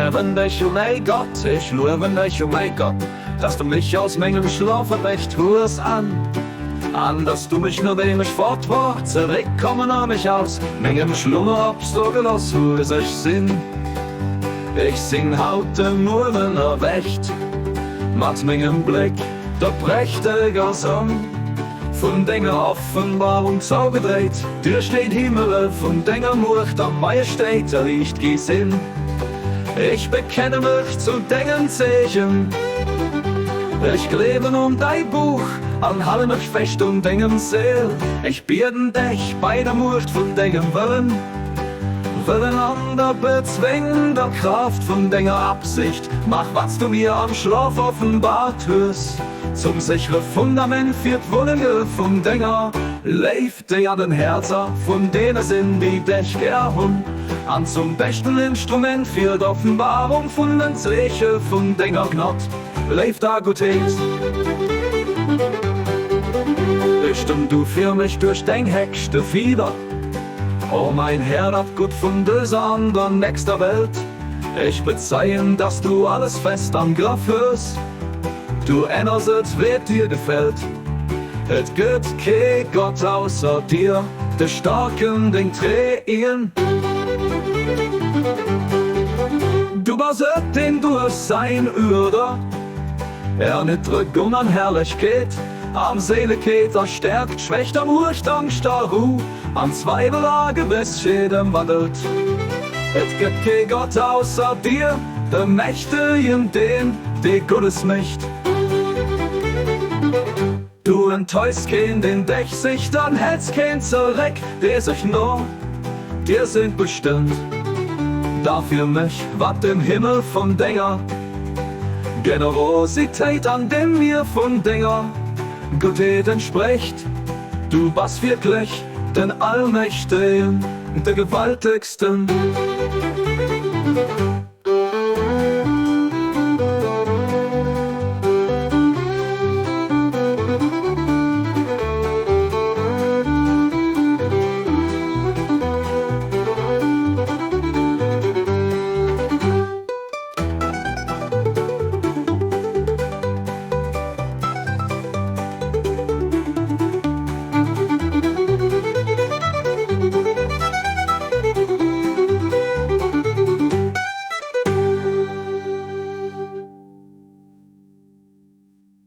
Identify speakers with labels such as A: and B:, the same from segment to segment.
A: liebe dich, oh mein Gott, ich liebe dich, oh mein Gott, dass du mich aus meinem Schlaf erweckt hast an, dass du mich nur wenig fort war, zurückkommen an mich aus, meinem Schlummer habst du gelassen, wo ich ich sing heute Morgen erweckt, mit meinem Blick, der prächtige Song, von deiner Offenbarung zugedreht, dir steht Himmel, von deiner Macht am Majestät, da liegt Gesinn. Ich bekenne mich zu deinen Zeichen, ich lebe um dein Buch, an halte mich fest um deinen Seel. Ich biete dich bei der Macht von deinem Willen an der bezwingender Kraft von deiner Absicht. Mach, was du mir am Schlaf offenbart hast, zum sicheren Fundament für die Wohnungen von deiner lebt dir den Herzen von denen sind, die dich gern an zum besten Instrument für die Offenbarung von den Zeichen von deiner Gnade lebt da Gottes. Bestimmt du für mich durch dein höchste Fieder. Oh, mein Herr hat gut von dieser anderen nächster Welt. Ich bezeihen, dass du alles fest am Griff hast. Du erinnerst, wer dir gefällt. Es gibt kein Gott außer dir, der starken den Tränen. Du baset den durch sein Würde, nicht Drückung an Herrlichkeit, am Seligkeit erstärkt, schwächt am Urcht, Angst, der Ruh, am Zweifel, gewiss jedem wandelt. Es gibt kein Gott außer dir, der Mächtigen den, die Gottes Mächt. Du enttäuschst kein, den dich sich, dann hältst kein zurück, der sich nur, dir sind bestimmt. Dafür mich, wat im Himmel von Dinger, Generosität an dem mir von Dinger, Gottheit entspricht. Du bist wirklich den Allmächtigen, der Gewaltigsten.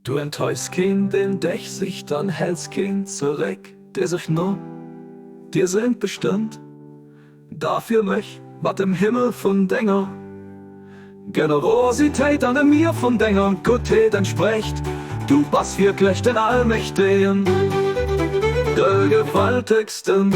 A: Du enttäuschst kein, den dich sich, dann hältst kein zurück, der sich nur, dir sind bestimmt. Dafür mich, wat im Himmel von Dinger, Generosität an mir von Dinger, Gottheit entspricht. Du bist wirklich den Allmächtigen, der Gewaltigsten.